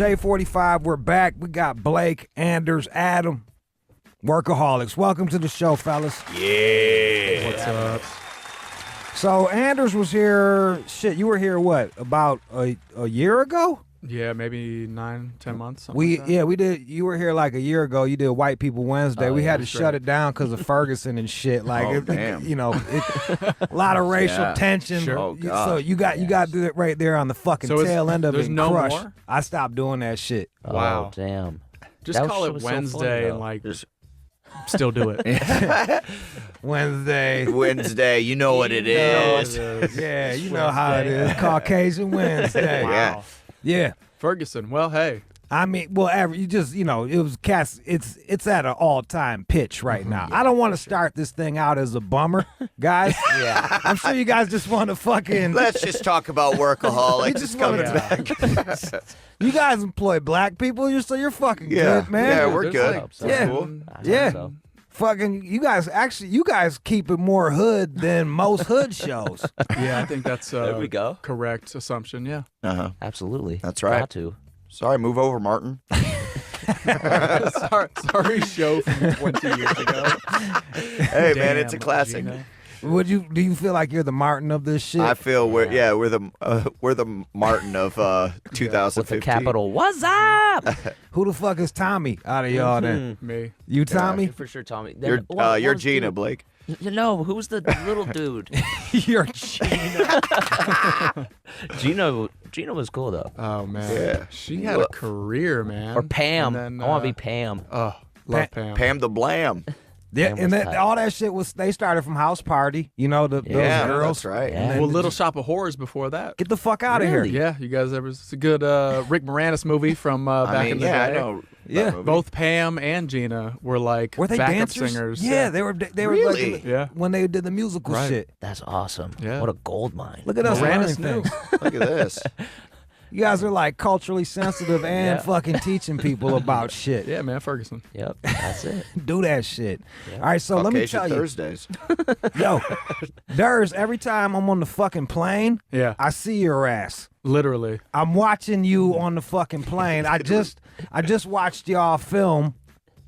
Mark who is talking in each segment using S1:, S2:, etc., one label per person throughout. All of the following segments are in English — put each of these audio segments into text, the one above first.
S1: Shade 45, we're back. We got Blake, Anders, Adam, Workaholics. Welcome to the show, fellas.
S2: Yeah.
S3: What's up?
S1: So Anders was here, you were here what, about a year ago?
S3: Yeah, maybe 9-10 months. Something like that.
S1: We did. You were here like a year ago. You did White People Wednesday. We had to shut it down because of Ferguson and shit. Like,
S2: damn.
S1: A lot of racial tension.
S3: Sure.
S2: Oh, God.
S1: So you got to do it right there on the fucking tail end of it.
S3: There's
S1: And
S3: no
S1: crush.
S3: more?
S1: I stopped doing that shit.
S3: Wow.
S4: Oh, damn.
S3: Just
S4: That
S3: call it
S4: was so funny,
S3: Wednesday
S4: though.
S3: and like still do it.
S1: Wednesday.
S2: You know what it is.
S1: Yeah, you know how it is. Caucasian Wednesday.
S3: Wow.
S1: Yeah.
S3: Ferguson. Well, hey.
S1: I mean, well, you just, it was cast. It's at an all-time pitch right now. I don't want to start this thing out as a bummer, guys.
S4: Yeah.
S1: I'm sure you guys just want to fucking.
S2: Let's just talk about Workaholics.
S1: just
S2: It's coming
S1: wanna-
S2: back.
S1: You guys employ black people, so you're fucking
S2: Yeah.
S1: good, man.
S2: Yeah, we're
S3: There's
S2: good.
S3: like
S1: Yeah.
S3: cool.
S1: Yeah.
S4: So.
S1: Fucking, you guys keep it more hood than most hood shows.
S3: Yeah, I think that's
S4: There we go.
S3: correct assumption. Yeah.
S2: Uh-huh.
S4: Absolutely.
S2: That's right.
S4: Got to.
S2: Sorry, move over, Martin.
S3: sorry, show from 20 years ago.
S2: Hey, man, it's a
S3: Damn,
S2: classic.
S3: Gina.
S1: Do you feel like you're the Martin of this shit?
S2: I feel we're the Martin of 2015.
S4: With the capital. What's up?
S1: Who the fuck is Tommy out of y'all then?
S3: Me.
S1: You Tommy?
S4: For sure, Tommy.
S2: You're
S4: What was
S2: Gina,
S4: dude?
S2: Blake.
S4: No, who's the little dude?
S1: You're
S4: Gina was cool though.
S3: Oh man.
S2: Yeah.
S3: She had a career, man.
S4: Or Pam.
S3: And then,
S4: I want to be Pam.
S3: Oh, love Pam.
S2: Pam the Blam.
S1: Yeah,
S4: Pam
S1: and
S4: was
S1: that,
S4: tight.
S1: all that shit they started from House Party, those
S2: Yeah,
S1: girls.
S2: that's right.
S4: Yeah.
S3: Well, Little Shop of Horrors before that.
S1: Get the fuck out of
S4: Really?
S1: here.
S3: Yeah, you guys ever? It's a good Rick Moranis movie from back in the day.
S2: I know.
S1: Yeah.
S2: that movie.
S3: Both Pam and Gina were like
S1: Were they
S3: backup
S1: dancers?
S3: singers.
S1: Yeah, they were
S2: Really?
S1: like
S3: Yeah.
S1: when they did the musical
S3: Right.
S1: shit.
S4: That's awesome.
S3: Yeah.
S4: What a gold mine.
S1: Look at us
S3: Moranis
S1: learning
S3: knew.
S1: things.
S2: Look at this.
S1: You guys are like culturally sensitive and
S4: Yeah.
S1: fucking teaching people about shit.
S3: Yeah, man, Ferguson.
S4: Yep. That's it.
S1: Do that shit. All right, so let me
S2: Caucasian
S1: tell you.
S2: Thursdays.
S1: Yo, Durs, every time I'm on the fucking plane,
S3: Yeah,
S1: I see your ass.
S3: literally.
S1: I'm watching you on the fucking plane. I just watched y'all film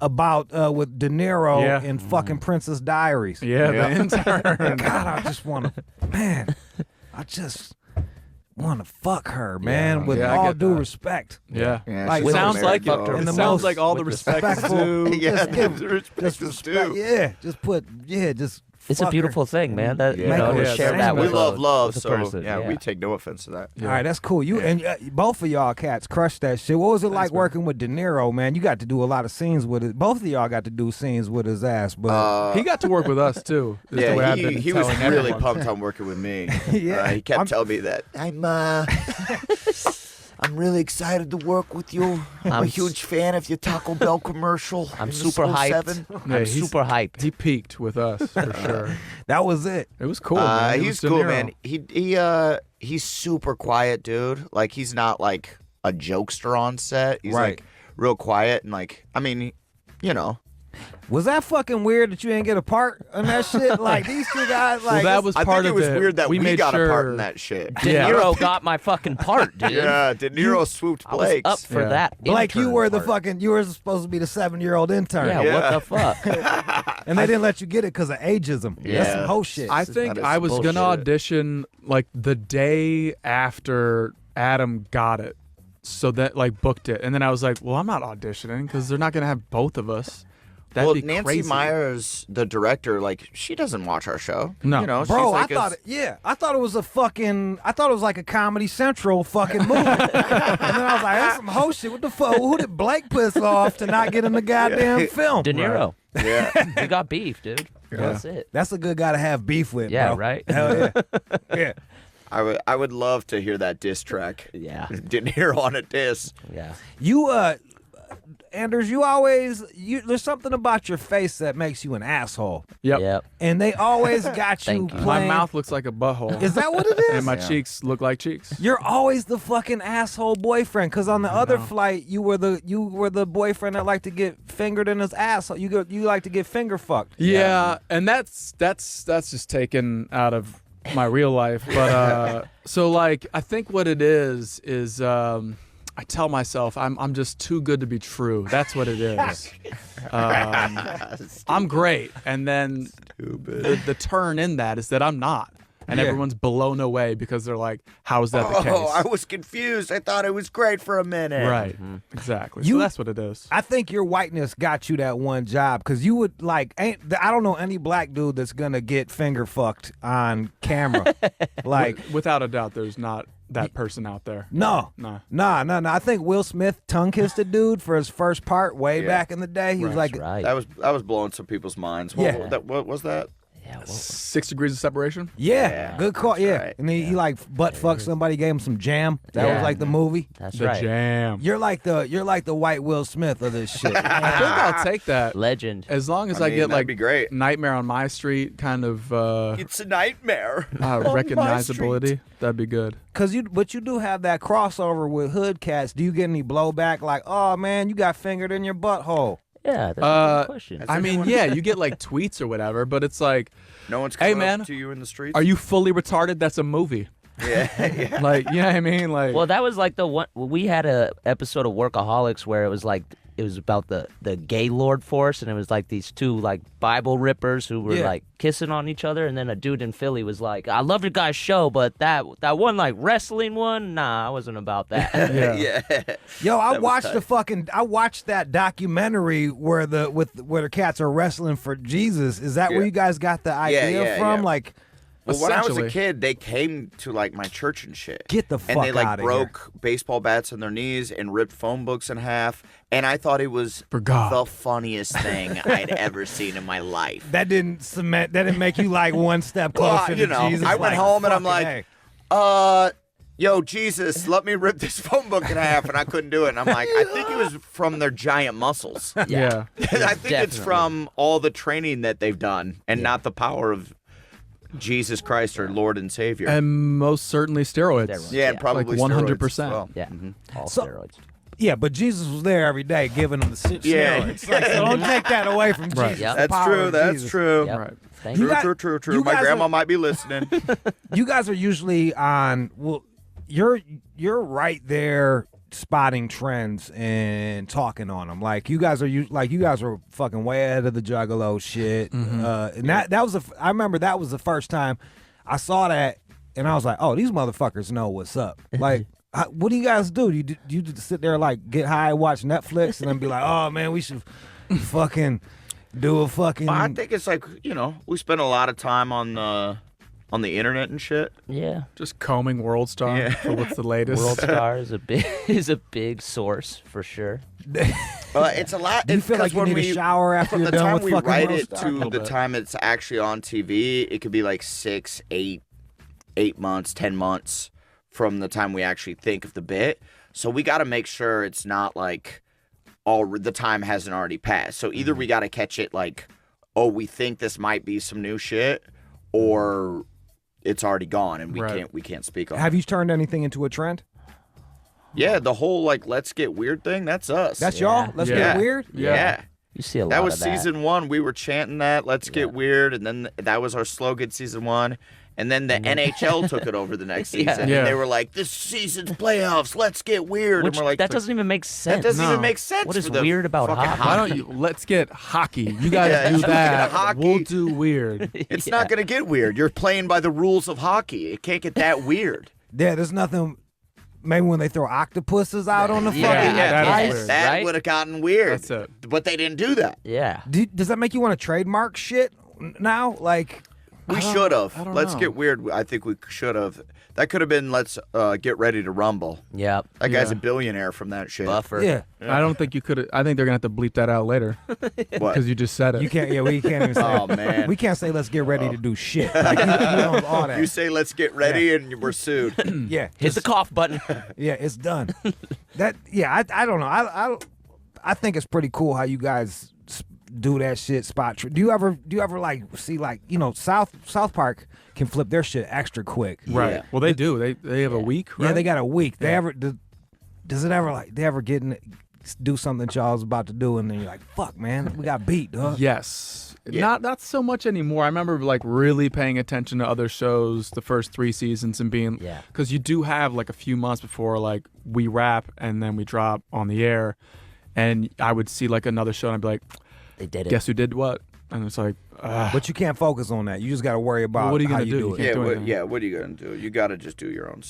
S1: about with De Niro
S3: Yeah.
S1: in fucking Princess Diaries.
S3: Yeah,
S2: Yeah.
S3: the intern.
S1: God, I just want to, man. I just want to fuck her, man. With
S3: Yeah, I
S1: all
S3: get
S1: due
S3: that.
S1: respect.
S3: Yeah.
S2: Yeah,
S1: Like,
S2: she's
S3: Sounds
S2: married,
S3: like it.
S2: though.
S1: In
S3: It
S1: the
S3: sounds
S1: most
S3: like all the respect is
S1: respectful-
S3: due.
S2: Yeah,
S1: Just give-
S2: respect
S1: Just
S2: is
S1: respect.
S2: due.
S1: Yeah, just put. Yeah, just.
S4: It's a
S1: fuck
S4: beautiful
S1: her.
S4: thing, man. That
S2: Yeah.
S4: you know,
S1: Make
S4: to
S1: her
S4: share
S1: sing.
S4: that
S2: We
S4: with
S2: love
S4: a,
S2: love,
S4: with a
S2: so
S4: person.
S2: yeah, we take no offense to that.
S1: All right, that's cool. You and both of y'all cats crushed that shit. What was it like
S3: man.
S1: working with De Niro, man? You got to do a lot of scenes with it. Both of y'all got to do scenes with his ass, but
S3: He got to work with us too. is the way
S2: Yeah,
S3: I've been
S2: he was
S3: telling
S2: really
S3: everyone.
S2: pumped on working with me.
S1: Yeah.
S2: He kept
S1: I'm-
S2: telling me that I'm really excited to work with you. I'm a
S4: I'm
S2: huge fan of your Taco Bell commercial.
S4: I'm
S2: in
S4: super
S2: the
S4: hyped.
S2: 07.
S3: Yeah,
S4: I'm
S3: he's-
S4: super hyped.
S3: He peaked with us for sure.
S1: that was it.
S3: It was cool. man. It
S2: He's
S3: was De
S2: cool,
S3: Niro.
S2: man. He's super quiet, dude. Like he's not like a jokester on set. He's
S1: Right.
S2: like real quiet and like I mean, you know.
S1: Was that fucking weird that you didn't get a part on that shit? Like these two guys, like
S3: that was
S2: I
S3: part
S2: think
S3: of
S2: it was weird that we
S3: made
S2: got
S3: sure,
S2: a part in that shit.
S4: De
S3: Yeah.
S4: Niro got my fucking part, dude.
S2: Yeah, De Niro swooped
S4: I was
S2: Blake's.
S4: up for
S3: Yeah.
S4: that.
S1: Blake, you
S4: intern
S1: were the
S4: part.
S1: fucking. You were supposed to be the 7-year-old intern.
S4: Yeah,
S2: Yeah.
S4: what the fuck?
S1: and they didn't let you get it because of ageism. That's
S2: Yeah.
S1: some whole shit.
S3: I think
S2: That is
S3: I was
S2: bullshit.
S3: gonna audition like the day after Adam got it, so that like booked it, and then I was like, well, I'm not auditioning because they're not gonna have both of us. That'd
S2: Well,
S3: be
S2: Nancy
S3: crazy.
S2: Myers, the director, like she doesn't watch our show.
S3: No.
S2: you know,
S1: Bro,
S2: she's like
S1: I thought it was a fucking. I thought it was like a Comedy Central fucking movie. And then I was like, that's some whole shit. What the fuck? Who did Blake piss off to not get in the goddamn film?
S4: De Niro.
S2: Yeah.
S4: We got beef, dude. That's it.
S1: That's a good guy to have beef with.
S4: Yeah,
S1: bro.
S4: right?
S1: Hell yeah. Yeah.
S2: I would love to hear that diss track.
S4: Yeah.
S2: De Niro on a diss.
S4: Yeah.
S1: You Anders, there's something about your face that makes you an asshole.
S3: Yep.
S4: Yep.
S1: And they always got you
S4: Thank you.
S3: My
S1: playing.
S3: mouth looks like a butthole.
S1: Is that what it is?
S3: and my cheeks look like cheeks.
S1: You're always the fucking asshole boyfriend. Because on the other flight, you were the boyfriend that liked to get fingered in his asshole. You like to get finger fucked.
S3: Yeah, and that's just taken out of my real life. But so like I think what it is I tell myself I'm just too good to be true. That's what it is. I'm great, and then the turn in that is that I'm not, and everyone's blown away because they're like, "How is that the case?"
S2: Oh, I was confused. I thought it was great for a minute.
S3: Right, exactly. So that's what it is.
S1: I think your whiteness got you that one job because you would like. I don't know any black dude that's gonna get finger fucked on camera. Like,
S3: Without a doubt, there's not that person out there.
S1: no. I think Will Smith tongue kissed a dude for his first part way back in the day. He was like,
S4: That's right.
S2: That was blowing some people's minds. What was that?
S4: Yeah, well,
S3: 6 degrees of separation.
S1: yeah, good call.
S2: that's
S1: Yeah,
S2: right.
S1: and then he like butt fucked somebody, gave him some jam. That was like the movie.
S4: that's
S3: The
S4: right.
S3: jam.
S1: You're like the white Will Smith of this shit.
S3: I think I'll take that.
S4: Legend.
S3: As long as
S2: I
S3: I,
S2: mean,
S3: get
S2: that'd
S3: like
S2: be great.
S3: Nightmare on My Street kind of
S2: It's a nightmare.
S3: recognizability, that'd be good.
S1: But you do have that crossover with hood cats. Do you get any blowback like, oh man, you got fingered in your butthole?
S4: Yeah, that's a good question.
S3: I mean, yeah, you get like tweets or whatever, but it's like,
S2: No one's
S3: Hey,
S2: coming
S3: man,
S2: up to you in the streets.
S3: are you fully retarded? That's a movie.
S2: Yeah.
S3: Like, you know what I mean? Like,
S4: Well, that was like the one we had a episode of Workaholics where it was about the gay lord force, and it was like these two like Bible rippers who were like kissing on each other, and then a dude in Philly was like, "I love your guys' show, but that one like wrestling one, nah, I wasn't about that."
S2: Yeah.
S1: Yo, I watched that documentary where the cats are wrestling for Jesus. Is that where you guys got the idea from?
S2: yeah.
S1: Like,
S2: Well, when I was a
S3: Essentially.
S2: kid, they came to like my church and shit.
S1: Get the
S2: And
S1: fuck
S2: they like
S1: outta
S2: broke baseball bats on their knees and ripped phone books in half. And I thought it was
S3: For God.
S2: the funniest thing I'd ever seen in my life.
S1: that didn't make you like one step closer
S2: Well, you
S1: to
S2: know,
S1: Jesus.
S2: I went
S1: like,
S2: home and I'm
S1: fucking
S2: like,
S1: hey.
S2: Yo, Jesus, let me rip this phone book in half, and I couldn't do it. And I'm like, I think it was from their giant muscles.
S3: yeah.
S2: I think it's
S4: Definitely.
S2: from all the training that they've done, and not the power of Jesus Christ, our Lord and Savior.
S3: And most certainly steroids.
S4: Steroids.
S2: yeah,
S4: yeah.
S2: probably
S3: Like
S2: steroids
S3: 100%.
S2: as well.
S4: Yeah, all
S1: So-
S4: steroids.
S1: Yeah, but Jesus was there every day giving them the shit.
S2: Yeah.
S1: It's like, so don't take that away from Jesus.
S3: Right.
S4: Yep.
S1: The
S2: That's
S1: power
S2: true.
S1: of
S2: That's
S1: Jesus.
S2: true.
S4: Yep.
S3: Right.
S4: Thank
S1: You
S4: you.
S1: got-
S2: True.
S1: you
S2: My
S1: guys
S2: grandma
S1: are-
S2: might be listening.
S1: You guys are usually on. Well, you're right there spotting trends and talking on them. Like you guys are fucking way ahead of the Juggalo shit. And that was I remember that was the first time I saw that, and I was like, oh, these motherfuckers know what's up. Like. What do you guys do? You just sit there like get high, watch Netflix, and then be like, "Oh man, we should fucking do a fucking."
S2: I think it's like, we spend a lot of time on the internet and shit.
S4: Yeah,
S3: Just combing World Star
S2: Yeah.
S3: for what's the latest.
S4: World Star is a big source for sure.
S2: It's a lot.
S1: Do you
S2: It's
S1: feel like
S2: 'cause
S1: you
S2: when
S1: need a
S2: we-
S1: shower after
S2: From
S1: you're
S2: the
S1: done
S2: time
S1: with
S2: we
S1: fucking
S2: write
S1: World
S2: it
S1: Star?
S2: to the
S3: bit.
S2: time it's actually on TV, it could be like 6, 8 months, 10 months from the time we actually think of the bit. So we got to make sure it's not like the time hasn't already passed. So either we got to catch it like, oh, we think this might be some new shit, or it's already gone and
S3: Right.
S2: we can't speak on
S1: Have
S2: it.
S1: you turned anything into a trend?
S2: Yeah, the whole like let's get weird thing, that's us.
S1: That's
S4: Yeah.
S1: y'all. Let's
S3: Yeah.
S1: get weird.
S2: yeah.
S4: You see a lot
S2: That was
S4: of that.
S2: season 1. We were chanting that. Let's get weird, and then that was our slogan, season 1. And then the NHL took it over the next season.
S3: Yeah.
S2: And they were like, "This season's playoffs. Let's get weird."
S4: Which
S2: and we're like,
S4: that doesn't even make sense.
S2: That doesn't
S3: No.
S2: even make sense.
S4: What is
S2: for the
S4: weird about
S2: fucking
S4: hockey?
S3: Why don't you let's get hockey? You guys
S2: Yeah,
S3: do
S2: let's get
S3: that.
S2: hockey.
S3: We'll do weird.
S2: It's not gonna get weird. You're playing by the rules of hockey. It can't get that weird.
S1: Yeah, there's nothing. Maybe when they throw octopuses out on the fucking
S3: that is
S1: ice.
S3: weird.
S2: That
S4: Right?
S2: would have gotten weird.
S3: That's it.
S2: But they didn't do that.
S4: Yeah.
S1: Does that make you want to trademark shit now? Like,
S2: We should have.
S3: I don't
S2: Let's
S3: know.
S2: get weird. I think we should have. That could have been let's get ready to rumble.
S4: Yep.
S2: That guy's
S3: Yeah.
S2: a billionaire from that shit.
S4: Buffer.
S1: yeah,
S3: I don't think you could. I think they're gonna have to bleep that out later
S2: What?
S3: because you just said it.
S1: you can't. Yeah, we can't even say.
S2: Oh man.
S1: We can't say let's get ready to do shit. Like, you know, all that.
S2: You say let's get ready and we're sued.
S1: yeah,
S4: Hit the cough button.
S1: yeah, it's done. I don't know. I think it's pretty cool how you guys do that shit. Do you ever like see like South Park can flip their shit extra quick.
S3: Right.
S2: Yeah.
S3: Well, they do. They have a week. Right?
S1: Yeah, they got a week. Does it ever like they ever do something that y'all was about to do, and then you're like, fuck, man, we got beat, dog.
S3: Yes.
S2: Yeah.
S3: Not so much anymore. I remember like really paying attention to other shows the first 3 seasons and being because you do have like a few months before like we wrap and then we drop on the air, and I would see like another show and I'd be like,
S4: They did it.
S3: guess who did what? And it's like,
S1: But you can't focus on that. You just got to worry about
S3: what are you
S1: how
S3: gonna
S1: you
S3: do?
S1: do it.
S3: You can't do anything.
S2: What are you gonna do? You gotta just do your own.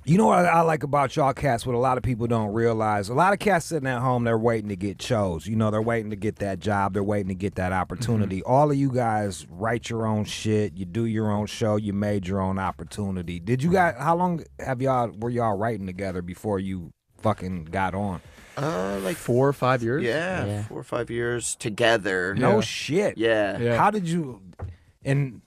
S1: You know what I like about y'all cats, what a lot of people don't realize? A lot of cats sitting at home, they're waiting to get chose. You know, they're waiting to get that job. They're waiting to get that opportunity. All of you guys write your own shit. You do your own show. You made your own opportunity. Did you guys, how long were y'all writing together before you fucking got on?
S2: Like
S3: 4 or 5 years.
S2: Yeah, 4 or 5 years together.
S1: No
S3: Yeah.
S1: shit.
S2: Yeah.
S3: Yeah.
S1: How did you, and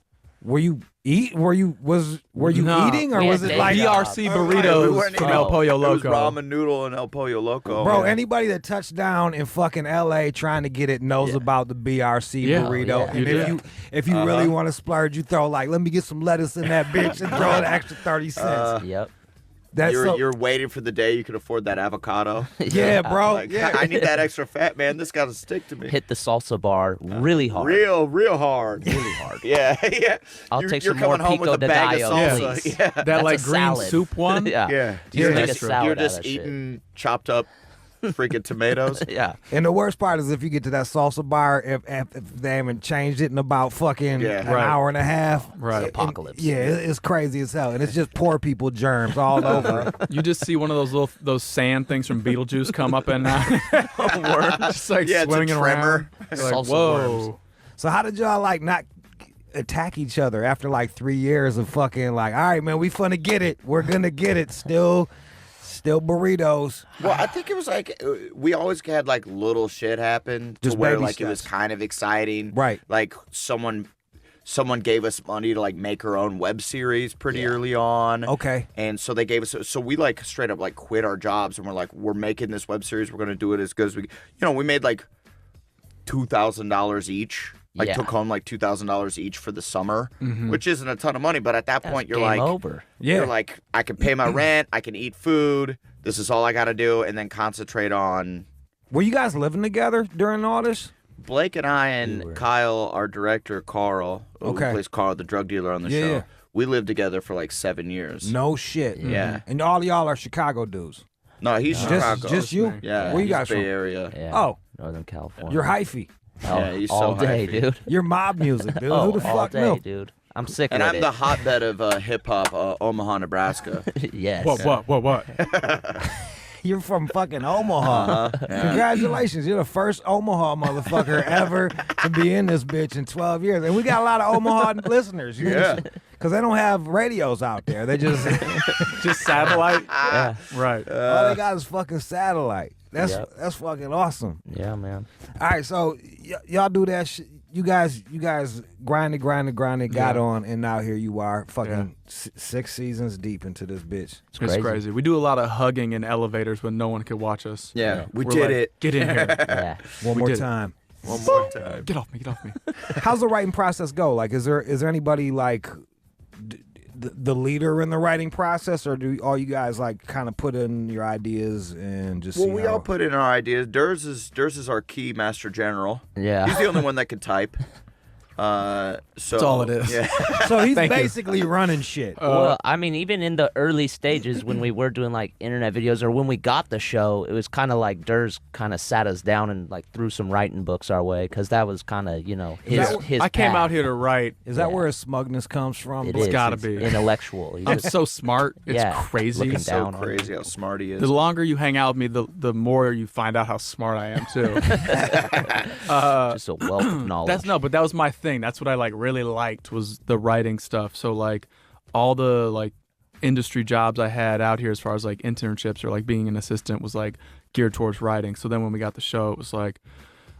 S1: were you
S3: No.
S1: eating or
S4: Yeah,
S1: was it
S4: day
S1: like
S4: job.
S3: BRC
S2: We
S3: burritos
S2: weren't
S3: from
S2: eating-
S3: El Pollo
S2: It was
S3: Loco.
S2: ramen noodle and El Pollo Loco.
S1: Bro,
S2: Yeah.
S1: anybody that touched down in fucking LA trying to get it knows about the BRC
S3: Yeah.
S1: burrito.
S4: Yeah.
S1: And
S3: You
S1: if
S3: do.
S1: you really want to splurge, you throw like, let me get some lettuce in that bitch and throw an extra 30 cents.
S4: Yep.
S1: That's
S2: You're waiting for the day you can afford that avocado.
S1: yeah, bro.
S2: Like,
S1: yeah.
S2: I need that extra fat, man. This gotta stick to me.
S4: Hit the salsa bar really hard.
S2: Real hard.
S4: Really hard.
S2: Yeah, yeah.
S4: I'll
S2: you're,
S4: take
S2: you're
S4: some more
S2: coming home with
S4: pico
S2: a
S4: de
S2: bag
S4: gallo,
S2: of salsa.
S4: please.
S2: Yeah.
S3: That
S4: That's
S3: like
S4: a
S3: green
S4: salad.
S3: soup one.
S4: Yeah.
S2: Yeah.
S4: Just make a
S3: extra.
S4: salad
S2: You're
S4: out of
S2: just
S4: that shit.
S2: eating chopped up freaking tomatoes.
S4: Yeah.
S1: And the worst part is if you get to that salsa bar, if they haven't changed it in about fucking
S2: Yeah.
S1: an
S3: Right.
S1: hour and a half.
S3: Right.
S1: and-
S4: Apocalypse.
S1: yeah, it's crazy as hell. And it's just poor people germs all over it.
S3: You just see one of those sand things from Beetlejuice come up and worm, just like
S2: Yeah, it's a
S3: swinging around.
S2: tremor.
S3: You're like,
S4: Salsa
S3: whoa.
S4: worms.
S1: So how did y'all like not attack each other after like 3 years of fucking like, all right, man, we finna get it. We're gonna get it. Still burritos.
S2: Well, I think it was like we always had like little shit happen
S1: Just
S2: to where
S1: baby
S2: like it was
S1: steps.
S2: kind of exciting.
S1: Right.
S2: Like someone gave us money to like make our own web series pretty early on.
S1: Okay.
S2: And so they gave us so we like straight up like quit our jobs and we're like we're making this web series, we're going to do it as good as we we made like $2,000 each. Like
S4: Yeah.
S2: took home like $2,000 each for the summer, which isn't a ton of money, but at that
S4: That's
S2: point you're
S4: game
S2: like
S4: over.
S1: Yeah.
S2: you're like I can pay my rent, I can eat food. This is all I got to do and then concentrate on
S1: Were you guys living together during all this?
S2: Blake and I and
S4: We were.
S2: Kyle, our director, Carl,
S1: Okay.
S2: who plays Carl, the drug dealer on the
S1: Yeah,
S2: show,
S1: yeah.
S2: we lived together for like 7 years.
S1: No shit.
S2: Yeah.
S1: And all y'all are Chicago dudes.
S2: No, he's Chicago.
S1: Just you?
S2: Yeah.
S1: Where you
S2: he's
S1: guys
S2: Bay
S1: from?
S2: Area.
S4: Yeah.
S1: Oh.
S4: Northern California.
S1: You're hyphy.
S4: Oh,
S2: Yeah, he's
S4: all
S2: so
S4: day,
S2: hyphy.
S4: dude.
S1: You're mob music, dude.
S4: Oh,
S1: Who the
S4: all
S1: fuck
S4: day,
S1: knew?
S4: dude. I'm sick
S2: And
S4: of
S2: I'm
S4: it.
S2: the hotbed of hip hop, Omaha, Nebraska.
S4: Yes.
S3: What?
S1: You're from fucking Omaha. Congratulations. You're the first Omaha motherfucker ever to be in this bitch in 12 years. And we got a lot of Omaha listeners.
S2: Yeah.
S1: Because they don't have radios out there. They just,
S3: Just satellite.
S4: Yeah.
S3: Right.
S1: all they got is fucking satellite.
S4: Yep.
S1: That's fucking awesome.
S4: Yeah, man.
S1: All right, so y'all do that shit. You guys grinded, got
S3: Yeah.
S1: on, and now here you are, fucking 6 seasons deep into this bitch.
S4: It's
S3: It's
S4: crazy.
S3: crazy. We do a lot of hugging in elevators when no one could watch us.
S2: Yeah, we
S3: We're
S2: did
S3: like,
S2: it.
S3: Get in here.
S4: Yeah.
S1: One
S3: We
S1: more
S3: did it.
S1: time.
S2: One more time.
S3: Get off me.
S1: How's the writing process go? Like, is there anybody like the leader in the writing process, or do all you guys like kind of put in your ideas and just?
S2: Well,
S1: see
S2: we
S1: how-
S2: all put in our ideas. Durs is our key master general.
S4: Yeah.
S2: He's the only one that can type. So
S3: That's all it is.
S2: Yeah.
S1: So he's
S3: Thank you.
S1: basically running shit.
S4: Well, I mean, even in the early stages when we were doing like internet videos or when we got the show, it was kind of like Durs kind of sat us down and like threw some writing books our way because that was kind of, his
S3: I came
S4: path.
S3: out here to write.
S1: Is that
S4: yeah.
S1: where his smugness comes from?
S4: It
S3: It's
S4: is.
S3: gotta
S4: It's
S3: be.
S4: intellectual. He's
S3: I'm
S4: just-
S3: so smart. It's
S4: Yeah,
S3: crazy.
S4: looking
S2: It's so
S4: down on you.
S2: crazy how smart he is.
S3: The longer you hang out with me, the more you find out how smart I am too.
S4: just a wealth of knowledge.
S3: But that was my thing. That's what I like really liked was the writing stuff. So like all the like industry jobs I had out here as far as like internships or like being an assistant was like geared towards writing. So then when we got the show, it was like,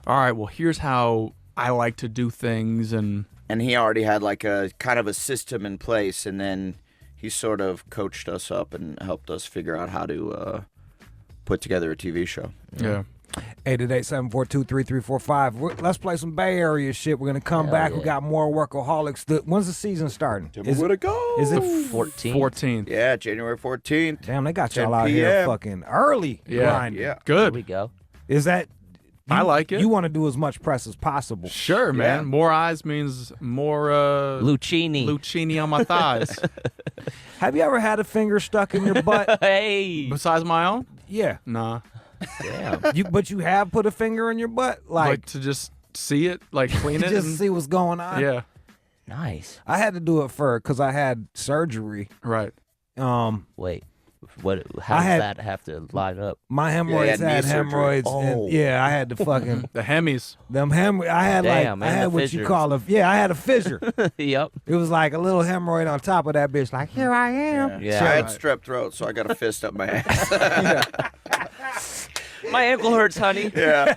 S3: all right, well here's how I like to do things and
S2: he already had like a kind of a system in place, and then he sort of coached us up and helped us figure out how to put together a TV show.
S3: yeah.
S1: 888-742-3345. Let's play some Bay Area shit. We're gonna come
S4: Hell
S1: back.
S4: yeah.
S1: We got more Workaholics. When's the season starting? Is
S2: Where to go?
S1: is it
S4: 14.
S3: 14th.
S2: Yeah, January 14th.
S1: Damn, they got
S2: 10
S1: y'all out here
S2: p.m.
S1: fucking early
S3: Yeah.
S1: grinding.
S2: Yeah.
S4: Here we
S3: Good.
S4: go.
S1: Is that?
S3: I like it.
S1: You want to do as much press as possible.
S3: Sure, man.
S2: Yeah.
S3: More eyes means more
S4: Lucchini.
S3: on my thighs.
S1: Have you ever had a finger stuck in your butt?
S4: Hey.
S3: Besides my own?
S1: Yeah.
S3: Nah.
S4: Damn.
S1: But you have put a finger in your butt,
S3: Like to just see it, like clean it.
S1: just
S3: and-
S1: see what's going on.
S3: Yeah.
S4: Nice.
S1: I had to do it because I had surgery.
S3: Right.
S4: Wait. What? How
S1: I
S4: does
S1: had-
S4: that have to line up?
S1: My hemorrhoids
S2: Yeah,
S1: had
S2: knee surgery.
S1: hemorrhoids.
S4: Oh.
S1: And yeah, I had to fucking
S3: The Hemis.
S1: them hemorrhoids. I had
S4: Damn,
S1: I
S4: man,
S1: had
S4: the
S1: what you
S4: fissures.
S1: call I had a fissure.
S4: Yep.
S1: It was like a little hemorrhoid on top of that bitch. Like, here I am.
S4: Yeah.
S2: So I had
S3: Right.
S2: strep throat, so I got a fist up my ass.
S4: My ankle hurts, honey.
S2: yeah.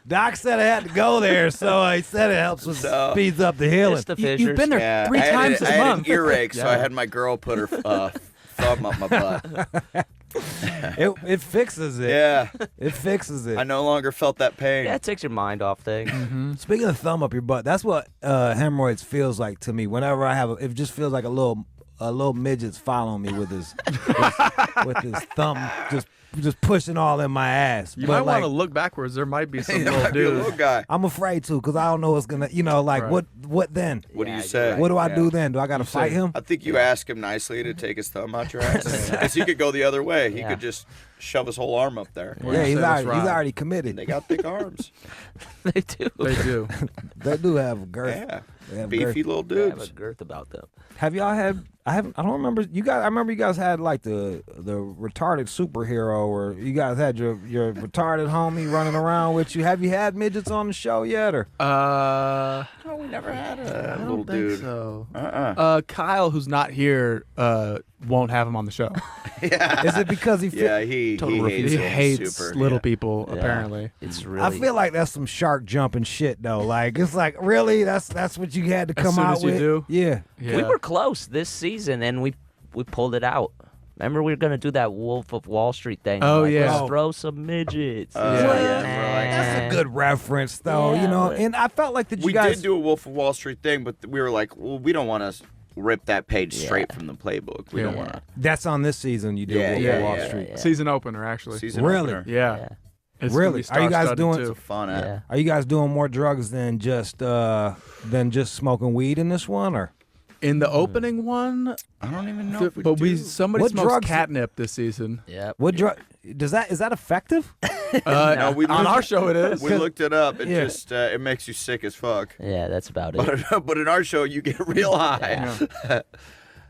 S1: Doc said I had to go there, so he said it helps with speeds up the healing.
S4: Just the
S3: You've
S4: fissures.
S3: been there
S2: Yeah.
S3: 3
S2: I had
S3: times
S2: I
S3: this
S2: had
S3: month.
S2: an earache, so I
S3: Yeah.
S2: had my girl put her thumb up my butt.
S1: It fixes it.
S2: Yeah.
S1: It fixes it.
S2: I no longer felt that pain.
S4: Yeah, it takes your mind off things.
S1: Speaking of thumb up your butt, that's what hemorrhoids feels like to me. Whenever I have, it just feels like a little midget's following me with his with his thumb just pushing all in my ass.
S3: You
S1: But
S3: might
S1: like,
S3: want to look backwards. There might be some
S2: It
S3: little
S2: might be a
S3: dude.
S2: little guy.
S1: I'm afraid to because I don't know what's gonna, like
S3: Right.
S1: what then?
S2: What do
S4: Yeah,
S2: you
S4: you're
S2: say?
S4: right.
S1: What do I
S2: Yeah.
S1: do then? Do I gotta fight him?
S2: I think you ask him nicely to take his thumb out your ass. Because he could go the other way. He
S4: Yeah.
S2: could just shove his whole arm up there.
S3: What do
S1: Yeah,
S3: you
S1: he's
S3: say, let's
S1: already
S3: ride?
S1: committed.
S2: They got thick arms.
S4: They do.
S3: They do.
S1: They do have girth.
S2: Yeah.
S1: They have
S2: Beefy
S1: girth.
S2: little
S4: They have a
S2: dudes.
S4: girth about them.
S1: Have y'all had? I don't remember. You guys. I remember you guys had like the retarded superhero, or you guys had your retarded homie running around with you. Have you had midgets on the show yet, or?
S3: I
S2: No, we never had a
S3: don't
S2: little
S3: think
S2: dude.
S3: so.
S2: Uh-uh.
S3: Kyle, who's not here, won't have him on the show.
S2: Yeah.
S1: Is it because he?
S2: Yeah, he
S3: Total
S2: hates,
S3: he
S2: little
S3: hates
S2: super,
S3: little
S2: yeah.
S3: people.
S4: Yeah.
S3: Apparently,
S4: It's
S1: I
S4: really.
S1: feel like that's some shark jumping shit though. Like it's like really that's what you had to
S3: As
S1: come
S3: soon
S1: out
S3: as you
S1: with.
S3: do?
S1: Yeah.
S3: yeah.
S4: We were close this season, and we pulled it out. Remember, we were gonna do that Wolf of Wall Street thing.
S3: Oh,
S4: like,
S3: yeah.
S4: Let's throw some midgets.
S2: Yeah.
S4: It's like,
S2: Yeah.
S1: That's a good reference though.
S4: Yeah,
S1: you know,
S4: but-
S1: and I felt like that you
S2: We
S1: guys.
S2: did do a Wolf of Wall Street thing, but we were like, well, we don't want to rip that page
S4: Yeah.
S2: straight from the playbook. We don't
S3: Yeah.
S2: want to.
S1: That's on this season. You did
S2: Yeah,
S1: Wolf
S2: yeah,
S1: of Wall
S2: yeah,
S1: Street.
S4: yeah.
S3: season opener actually.
S2: Season
S1: Really?
S2: opener.
S3: Yeah.
S4: Yeah.
S3: It's gonna
S1: Really?
S3: be
S1: Are you guys
S3: star-studded,
S1: doing-
S3: too.
S2: It's a fun
S4: Yeah.
S2: app.
S1: Are you guys doing more drugs than just smoking weed in this one, or?
S3: in the opening one?
S2: I don't even know if we
S3: But
S2: do.
S3: somebody
S1: What
S3: smokes
S1: drugs-
S3: catnip this season.
S4: Yep.
S1: What drug? Is that effective?
S2: No, we
S3: on
S2: looked-
S3: our show it is.
S2: We looked it up. It
S1: Yeah.
S2: just it makes you sick as fuck.
S4: Yeah, that's about it.
S2: But in our show, you get real high.
S3: Yeah.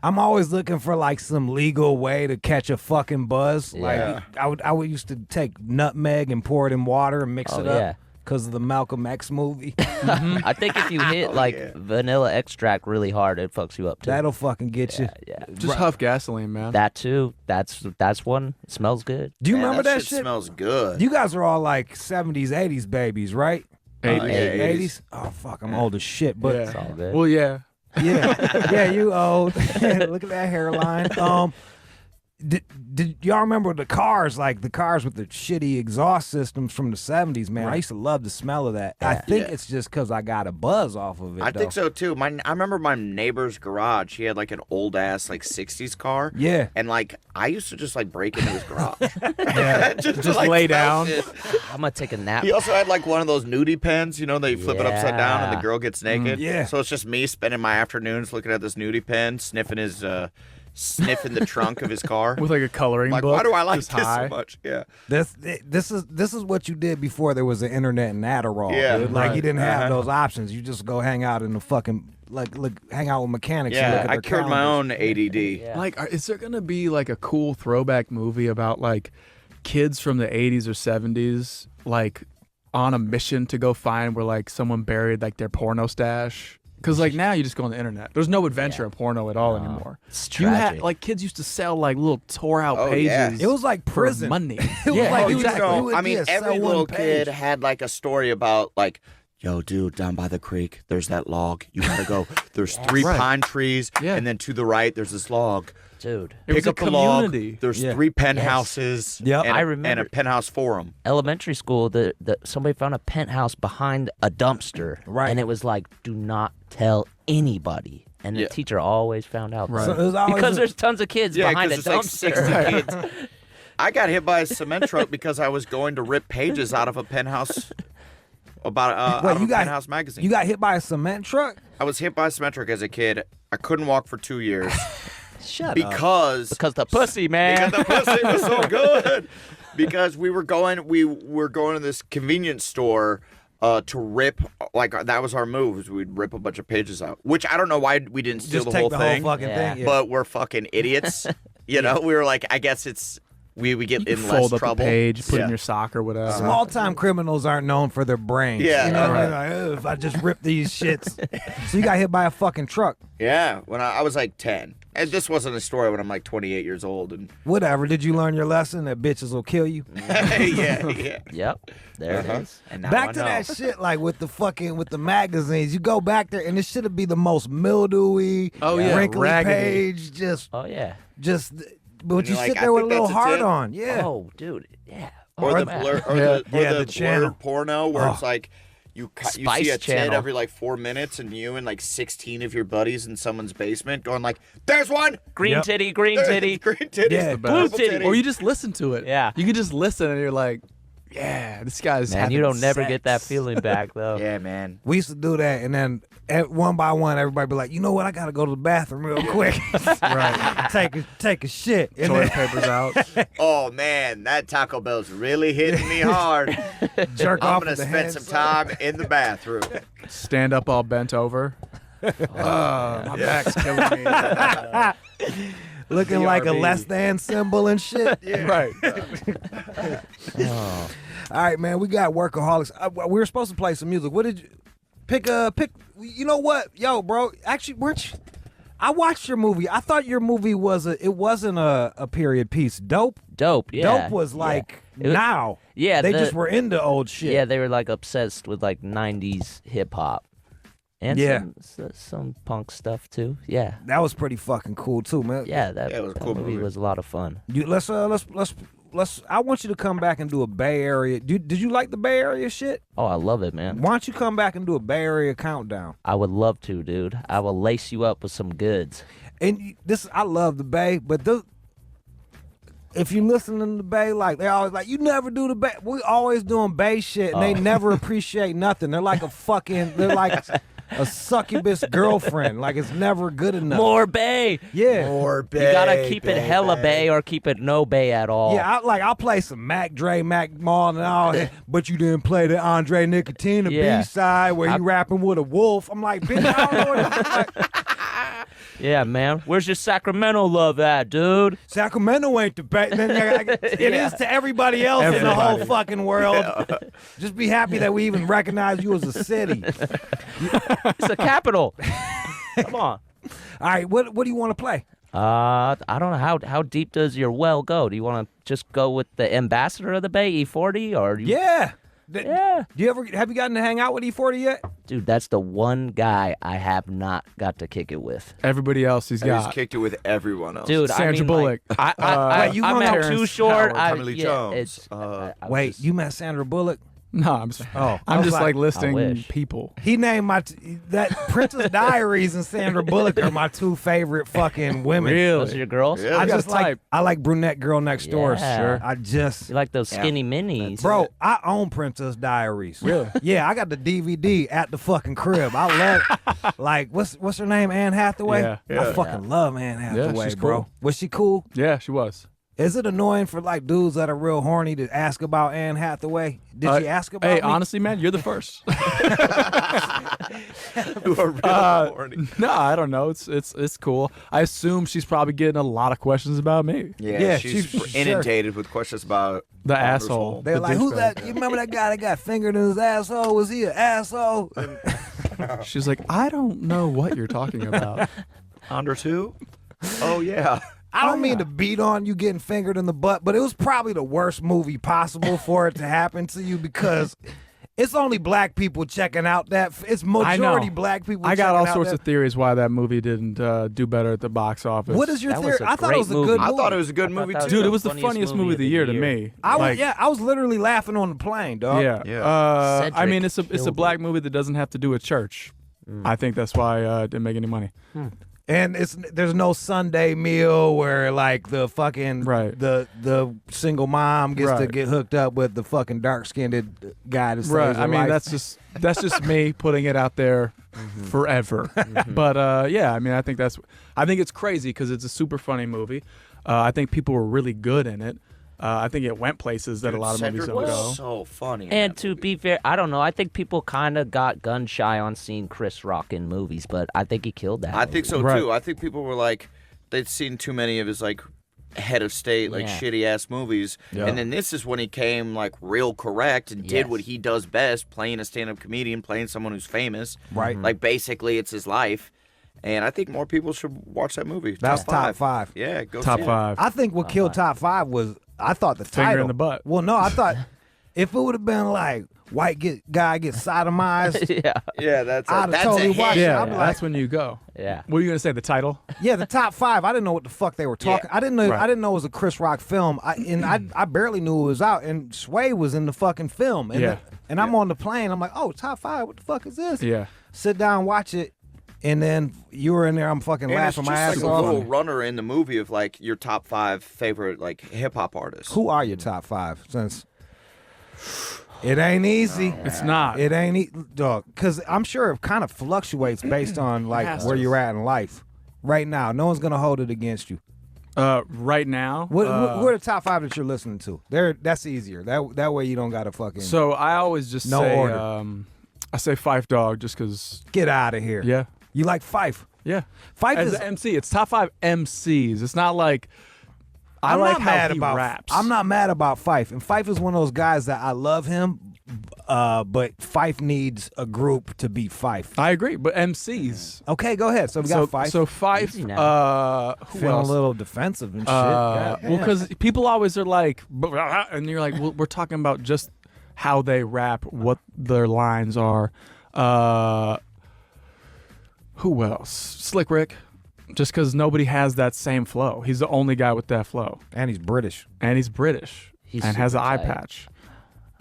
S1: I'm always looking for like some legal way to catch a fucking buzz.
S4: Yeah.
S1: Like I would used to take nutmeg and pour it in water and mix
S4: Oh,
S1: it up
S4: yeah.
S1: because of the Malcolm X movie.
S4: I think if you hit like
S2: yeah.
S4: vanilla extract really hard, it fucks you up too.
S1: That'll fucking get you.
S4: yeah.
S3: Just huff gasoline, man.
S4: That too. That's one. It smells good.
S1: Do you
S2: Man,
S1: remember that
S2: shit?
S1: shit?
S2: Smells good.
S1: You guys are all like 70s, 80s babies, right?
S3: 80s.
S2: Yeah,
S1: 80s? Oh fuck, I'm old as shit. But
S3: Yeah.
S4: It's all good.
S3: Well, yeah.
S1: yeah, you old. Look at that hairline. Did y'all remember the cars, like the cars with the shitty exhaust systems from the 70s, man? I used to love the smell of that. I think
S2: Yeah.
S1: it's just because I got a buzz off of it.
S2: I
S1: though.
S2: think so too. I remember my neighbor's garage. He had like an old ass like '60s car.
S1: Yeah.
S2: And like I used to just like break into his garage.
S1: Yeah.
S2: just
S3: Just lay down.
S2: Shit.
S4: I'm gonna take a nap.
S2: He also had like one of those nudie pens, you know, that you flip it upside down and the
S4: Yeah.
S2: girl gets naked.
S1: Yeah.
S2: So it's just me spending my afternoons looking at this nudie pen, sniffing the trunk of his car.
S3: With like a coloring
S2: Like,
S3: book.
S2: why do I like
S3: just
S2: this
S3: high.
S2: so much? Yeah.
S1: This is what you did before there was the internet and Adderall.
S2: Yeah.
S1: dude. Like you
S3: Right.
S1: didn't have
S2: Uh-huh.
S1: those options. You just go hang out in the fucking hang out with mechanics. and look
S2: Yeah.
S1: at
S2: I
S1: their
S2: cured my
S1: calendars.
S2: own ADD.
S4: Yeah.
S3: Like, is there gonna be like a cool throwback movie about like kids from the 80s or 70s, like on a mission to go find where like someone buried like their porno stash? Because like now you just go on the internet. There's no adventure in porno at all anymore.
S4: It's
S3: You had
S4: tragic.
S3: like kids used to sell like little tore out
S2: Oh,
S3: pages.
S2: yeah.
S1: It was like
S3: for
S1: prison.
S3: money.
S1: It was
S3: yeah,
S1: like
S2: Oh,
S1: you
S2: you
S1: exactly.
S2: know,
S1: would,
S2: I mean,
S1: yeah, sell
S2: every
S1: one
S2: little
S1: page.
S2: kid had like a story about like, yo, dude, down by the creek, there's that log. You gotta go. There's 3
S3: Right.
S2: pine trees,
S3: Yeah.
S2: and then to the right, there's this log.
S4: Dude.
S3: It was
S2: Pick
S3: a
S2: up the log.
S3: community.
S2: There's
S1: Yeah.
S2: 3 penthouses.
S1: Yep.
S2: and
S4: I
S2: a-
S4: remember-
S2: and a penthouse forum.
S4: Elementary school, somebody found a penthouse behind a dumpster,
S1: Right.
S4: And it was like, do not tell anybody. And the
S2: Yeah.
S4: teacher always found out,
S3: Right.
S1: So it was always
S4: because
S1: a-
S4: there's tons of kids
S2: Yeah,
S4: behind a
S2: because it's like
S4: dumpster.
S2: 60 kids. I got hit by a cement truck because I was going to rip pages out of a Penthouse Penthouse magazine.
S1: You got hit by a cement truck?
S2: I was hit by a cement truck as a kid. I couldn't walk for 2 years
S4: Shut up.
S2: because
S4: Because the pussy, man.
S2: the pussy was so good. Because we were going to this convenience store to rip, like that was our move. We'd rip a bunch of pages out, which I don't know why we didn't steal
S1: Just
S2: the
S1: take
S2: whole
S1: the
S2: thing.
S1: whole fucking thing. Yeah.
S2: But we're fucking idiots. You know, we were like, I guess it's we get in less
S3: Fold up
S2: trouble.
S3: the page, put it
S2: Yeah.
S3: in your sock or whatever.
S1: Small-time criminals aren't known for their brains.
S2: Yeah.
S1: You know,
S3: Right.
S1: like, "Ugh, if I just rip these shits. So you got hit by a fucking truck.
S2: Yeah, when I was like 10. And this wasn't a story when I'm like 28 years old. And
S1: Whatever. Did you learn your lesson that bitches will kill you?
S2: yeah.
S4: Yep. There it is.
S2: And now I
S1: Back to
S2: know.
S1: that shit, like with the magazines. You go back there, and it should be the most mildewy,
S3: Oh, yeah,
S1: wrinkly
S3: raggedy.
S1: page. Just,
S4: Oh yeah.
S1: but
S2: And
S1: you
S2: you're
S1: sit
S2: like,
S1: there
S2: I
S1: with a
S2: think
S1: little
S2: that's a
S1: hard
S2: 10.
S1: on. Yeah.
S4: Oh, dude. Yeah.
S2: Or
S4: Oh,
S2: the
S4: man.
S2: blur, or
S3: Yeah.
S2: the
S1: channel.
S2: blurred porno where
S1: Oh.
S2: it's like you see
S4: Spice
S2: a tit
S4: channel.
S2: every like 4 minutes, and you and like 16 of your buddies in someone's basement going like, "There's one,
S4: Green
S1: Yep.
S4: titty, green
S2: There's
S4: titty.
S2: green titties,
S1: Yeah.
S3: The
S4: Blue
S3: best.
S4: titty.
S3: Or you just listen to it.
S4: Yeah.
S3: You can just listen and you're like, yeah, this guy's
S4: Man,
S3: having
S4: you don't never
S3: sex.
S4: get that feeling back though.
S2: Yeah, man.
S1: We used to do that, and then one by one, everybody be like, you know what? I gotta go to the bathroom real quick.
S3: Right.
S1: take a shit. And
S3: Toilet
S1: then
S3: paper's out.
S2: Oh man, that Taco Bell's really hitting me hard.
S1: jerk
S2: I'm
S1: off
S2: gonna
S1: with the
S2: spend
S1: hand
S2: some
S1: soap.
S2: time in the bathroom.
S3: Stand up all bent over. My back's killing me.
S1: Looking like a
S2: BRB.
S1: less than symbol and shit.
S3: Right.
S4: Oh.
S1: All right, man. We got Workaholics. We were supposed to play some music. What did you pick? You know what, yo, bro? Actually, weren't you? I watched your movie. I thought your movie wasn't a period piece. Dope.
S4: Dope. Yeah.
S1: Dope was like
S4: It was-
S1: now.
S4: Yeah.
S1: They
S4: the-
S1: just were into old shit.
S4: Yeah, they were like obsessed with like '90s hip hop, and
S1: Yeah.
S4: some punk stuff too. Yeah,
S1: That was pretty fucking cool too, man.
S4: yeah, that,
S2: Yeah, it was a
S4: that
S2: cool
S4: movie
S2: movie.
S4: was a lot of fun.
S1: Let's. I want you to come back and do a Bay Area. Did you like the Bay Area shit?
S4: Oh, I love it, man.
S1: Why don't you come back and do a Bay Area countdown?
S4: I would love to, dude. I will lace you up with some goods.
S1: And I love the Bay, but if you listen to the Bay, like they always like, you never do the Bay. We always doing Bay shit, and they never appreciate nothing. They're like they're like a succubus girlfriend. Like it's never good enough.
S4: More Bay.
S1: Yeah.
S2: More
S4: You gotta keep it hella Bay or keep it no Bay at all.
S1: Yeah, I'll play some Mac Dre, Mac Mall, and all that, but you didn't play the Andre Nicotina
S4: Yeah.
S1: B-side where he rapping with a wolf. I'm like, bitch, I don't know what it's like.
S4: Yeah, man. Where's your Sacramento love at, dude?
S1: Sacramento ain't the best. It is to everybody else in the whole fucking world. Just be happy that we even recognize you as a city.
S4: It's the capital. Come on.
S1: All right, what do you want to play?
S4: I don't know how deep does your well go? Do you want to just go with the ambassador of the Bay, E40, or
S1: Yeah.
S4: Yeah.
S1: Have you gotten to hang out with E40 yet?
S4: Dude, that's the one guy I have not got to kick it with.
S3: Everybody else he's
S2: I just
S3: got.
S2: kicked it with everyone else.
S4: Dude,
S3: Sandra
S4: I mean,
S3: Bullock.
S4: Like,
S1: Wait, you
S4: I'm
S1: hung
S4: at
S1: out
S4: Too
S3: with
S4: Short.
S2: Howard, Tommy Lee Jones.
S4: It's, I was
S1: Wait,
S4: just-
S1: you met Sandra Bullock?
S3: No, I'm just,
S1: I
S3: I'm
S1: was
S3: just
S1: like,
S3: like
S4: I
S3: listing
S4: wish.
S3: people.
S1: He named that Princess Diaries and Sandra Bullock are my two favorite fucking women.
S4: Those are your girls?
S2: Yeah.
S1: I
S3: You got
S1: just
S3: a
S1: like
S3: type.
S1: I like brunette girl next door.
S4: Yeah.
S1: Sure. I just
S4: You like those skinny minis?
S1: bro, I own Princess Diaries.
S3: Really?
S1: Yeah, I got the DVD at the fucking crib. I love like what's her name? Anne Hathaway.
S3: Yeah.
S1: I
S3: Yeah.
S1: fucking love Anne Hathaway,
S3: she's
S1: bro.
S3: cool.
S1: Was she cool?
S3: Yeah, she was.
S1: Is it annoying for like dudes that are real horny to ask about Anne Hathaway? Did she ask about
S3: Hey,
S1: me?
S3: honestly, man, you're the first.
S2: You are really horny.
S3: No, I don't know. It's cool. I assume she's probably getting a lot of questions about me.
S1: Yeah,
S2: she's
S1: she's-
S2: inundated with questions about
S3: The
S2: about her
S3: asshole.
S2: soul.
S1: They're
S3: The
S1: like, who's
S3: douchebag.
S1: that? You remember that guy that got fingered in his asshole? Was he an asshole?
S3: She's like, I don't know what you're talking about.
S2: Under two? Oh yeah.
S1: I don't mean to beat on you getting fingered in the butt, but it was probably the worst movie possible for it to happen to you because it's only black people checking out that. It's majority black people.
S3: I got all
S1: checking out
S3: sorts
S1: that.
S3: of theories why that movie didn't do better at the box office.
S1: What is your
S4: That
S1: theory?
S4: was a
S1: I thought it
S4: great
S1: was a
S4: movie.
S1: good
S2: I
S1: movie.
S2: thought it was a good
S4: I thought
S2: movie
S4: that
S2: too.
S4: was
S3: Dude, it was the
S4: funniest
S3: funniest movie of the year to me.
S1: I was,
S3: Like,
S1: I was literally laughing on the plane, dog.
S3: Yeah.
S2: Yeah.
S3: I mean, it's
S4: Cedric
S3: a
S4: killed
S3: black movie that doesn't have to do with church. I think that's why it didn't make any money.
S1: And there's no Sunday meal where like the fucking
S3: Right.
S1: the single mom gets to
S3: Right.
S1: get hooked up with the fucking dark skinned guy to save
S3: Right.
S1: her
S3: I mean,
S1: life.
S3: that's just me putting it out there forever. But yeah, I mean, I think it's crazy because it's a super funny movie. I think people were really good in it. I think it went places that a lot of movies
S2: Cedric
S3: don't
S2: was
S3: go.
S2: so funny. in
S4: And
S2: that
S4: to
S2: movie.
S4: be fair, I don't know. I think people kind of got gun shy on seeing Chris Rock in movies, but I think he killed that.
S2: I think so
S3: Right.
S2: too. I think people were like, they'd seen too many of his like head of state, like
S4: Yeah.
S2: shitty ass movies,
S1: Yeah.
S2: and then this is when he came like real correct and did
S4: Yes.
S2: what he does best, playing a stand-up comedian, playing someone who's famous.
S1: Right.
S2: Like basically, it's his life, and I think more people should watch that movie.
S1: That's top five.
S2: Yeah, go
S3: Top
S2: see it.
S3: 5.
S1: I think what killed top 5 was I thought the
S3: Finger
S1: title
S3: in the butt.
S1: Well, no, I thought if it would have been like guy gets sodomized,
S4: yeah,
S2: Yeah, that's
S1: I'd have
S2: that's
S1: totally
S2: a hit.
S1: watched it.
S3: Yeah,
S1: I'd be like,
S3: that's when you go.
S4: yeah.
S3: What are you gonna say? The title?
S1: yeah, the top 5. I didn't know what the fuck they were talking. I didn't know.
S3: Right.
S1: I didn't know it was a Chris Rock film. I barely knew it was out. And Sway was in the fucking film. And
S3: Yeah.
S1: and I'm on the plane. I'm like, oh, top 5. What the fuck is this?
S3: Yeah.
S1: Sit down, watch it, and then you were in there. I'm fucking
S2: And it's
S1: laughing
S2: just
S1: my ass
S2: like a
S1: off.
S2: little runner in the movie of like your top 5 favorite like hip hop artists.
S1: Who are your top 5? Since it ain't easy.
S3: It's not.
S1: It ain't dog, because I'm sure it kind of fluctuates based on like
S3: has
S1: where
S3: to.
S1: you're at in life. Right now, no one's gonna hold it against you.
S3: Right now.
S1: What are the top 5 that you're listening to? That's easier. That way you don't gotta fucking
S3: So I always just
S1: No
S3: say,
S1: order.
S3: I say Fife Dog just because.
S1: get out of here.
S3: Yeah.
S1: You like Fife?
S3: Yeah.
S1: Fife
S3: As
S1: is.
S3: an MC, it's top 5 MCs. It's not like I
S1: I'm
S3: like
S1: not
S3: how
S1: mad
S3: he
S1: about.
S3: raps.
S1: I'm not mad about Fife, and Fife is one of those guys that I love him, but Fife needs a group to be Fife.
S3: I agree, but MCs.
S1: Okay, go ahead. So we got Fife.
S3: So Fife.
S4: Easy now.
S3: Who
S1: feeling
S3: else?
S1: a little defensive and shit.
S3: Well,
S1: Goddamn.
S3: because people always are like, and you're like, well, we're talking about just how they rap, what their lines are. Who else? Slick Rick. Just because nobody has that same flow. He's the only guy with that flow.
S1: and he's British.
S3: And he's British.
S4: He's
S3: and has an
S4: super
S3: eye
S4: tight.
S3: patch.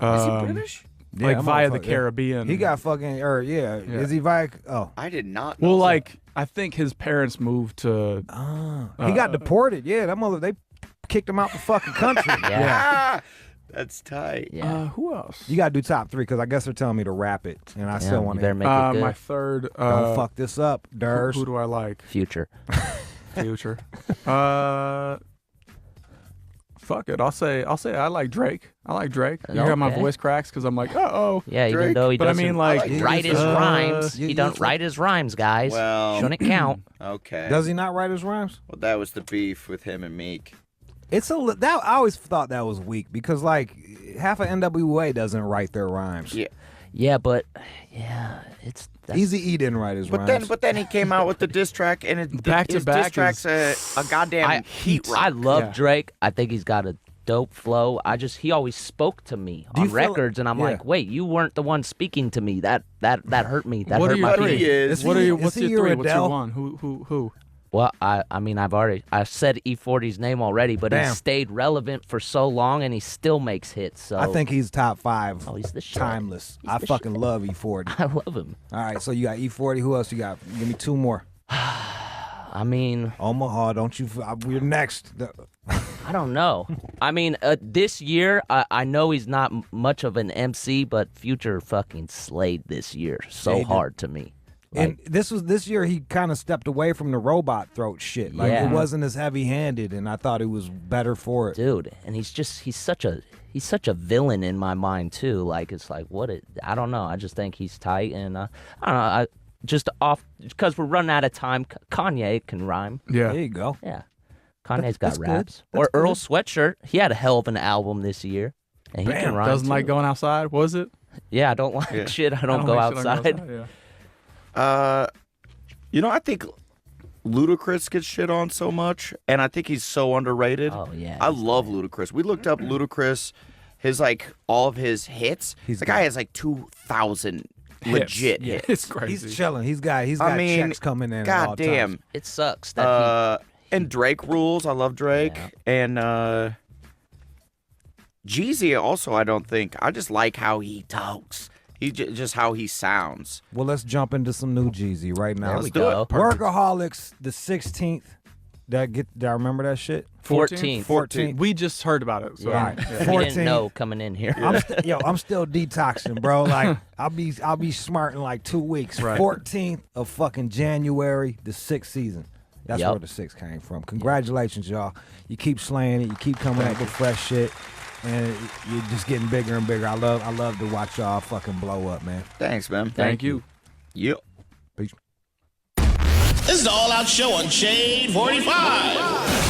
S2: Is he British?
S3: Like
S1: that
S3: via the
S1: motherfucker, yeah.
S3: Caribbean.
S1: He got fucking,
S3: Yeah.
S1: is he via, oh.
S2: I did not know
S3: Well,
S2: that.
S3: like, I think his parents moved to.
S1: He got deported. Yeah, that mother, they kicked him out the fucking country.
S4: Yeah.
S2: Ah, that's tight.
S4: Yeah.
S3: Who else?
S1: You got to do top 3 because I guess they're telling me to rap it, and I
S4: Yeah,
S1: still
S4: you
S1: want
S4: better
S1: to.
S4: make it good.
S3: My third.
S1: Don't fuck this up,
S3: who,
S1: Durs.
S3: who do I like?
S4: Future.
S3: Future. Fuck it. I'll say I like Drake. I like Drake. You hear how my
S4: Okay.
S3: voice cracks because I'm like,
S4: Yeah, even
S2: Drake.
S4: though he
S3: But I
S4: doesn't
S3: mean, like,
S4: write his rhymes.
S1: you-
S4: He
S1: you-
S4: don't write his rhymes, guys.
S2: Well-
S4: Shouldn't count.
S2: Okay.
S1: Does he not write his rhymes?
S2: Well, that was the beef with him and Meek.
S1: It's that I always thought that was weak because like half of NWA doesn't write their rhymes.
S2: Yeah.
S4: Yeah, but yeah, that's,
S1: Easy E didn't write his rhymes.
S2: But then he came out with the diss track, and
S3: Back to
S2: his
S3: back
S2: diss track's a goddamn heat rock.
S4: I love
S3: Yeah.
S4: Drake. I think he's got a dope flow. He always spoke to me
S1: Do you
S4: on
S1: feel-
S4: records, and I'm
S1: yeah.
S4: like, wait, you weren't the one speaking to me. That hurt me. That
S3: what are
S4: hurt
S3: your
S4: my
S3: three?
S4: feelings.
S2: He is.
S3: What are your?
S1: Is
S3: What's
S1: he
S3: your
S1: your
S3: three? What's your
S1: Adele?
S3: one? Who?
S4: Well, I mean, I've said E40's name already, but
S1: Bam.
S4: he stayed relevant for so long, and he still makes hits. So
S1: I think he's top 5.
S4: Oh, he's the shit.
S1: Timeless.
S4: He's
S1: I
S4: the
S1: fucking love E40.
S4: I love him.
S1: All right, so you got E40. Who else you got? Give me 2 more.
S4: I mean,
S1: Omaha, don't you? We're next.
S4: I don't know. I mean, this year, I know he's not much of an MC, but Future fucking slayed this year so
S1: Yeah, he did.
S4: hard to me.
S1: And this year he kind of stepped away from the robot throat shit. Like
S4: Yeah.
S1: it wasn't as heavy-handed, and I thought it was better for it.
S4: Dude, and he's such a villain in my mind too. Like it's like I don't know. I just think he's tight, and I don't know. Just off because we're running out of time. Kanye can rhyme.
S3: Yeah.
S1: There you go.
S4: Yeah, Kanye's got
S1: that's good.
S4: raps.
S1: That's
S4: Or Earl
S1: good.
S4: Sweatshirt. He had a hell of an album this year, and he
S1: Bam.
S4: can rhyme.
S3: Doesn't like
S4: too.
S3: going outside. Was it?
S4: Yeah, I don't like shit. I don't, go
S3: like shit on
S4: outside.
S3: Yeah.
S2: I think Ludacris gets shit on so much, and I think he's so underrated.
S4: Oh yeah,
S2: I love Ludacris. We looked up Ludacris, all of his hits.
S1: He's
S2: The guy
S1: good.
S2: has like 2,000 legit
S3: Yeah,
S2: hits.
S3: it's crazy.
S1: He's chilling. He's got
S2: I mean,
S1: checks coming in. at all
S2: God damn.
S1: times.
S4: It sucks that
S2: And Drake rules. I love Drake.
S4: Yeah.
S2: And Jeezy also, I don't think. I just like how he talks. Just how he sounds.
S1: Well, let's jump into some new Jeezy right now.
S4: There we
S2: Let's do
S4: go.
S2: it.
S1: Workaholics, the 16th. Did I remember that shit?
S4: 14th.
S3: We just heard about it. So.
S1: Right.
S3: Yeah.
S4: We
S1: 14.
S4: didn't know coming in here.
S1: I'm still detoxing, bro. Like I'll be smart in like 2 weeks.
S3: Right.
S1: 14th of fucking January, the 6th season. That's
S4: Yep.
S1: where the 6 came from. Congratulations, y'all. You keep slaying it. You keep coming up with fresh shit, and you're just getting bigger and bigger. I love to watch y'all fucking blow up, man.
S2: Thanks, man.
S3: Thank you.
S2: Yep.
S1: Peace.
S5: This is the All Out Show on Shade 45.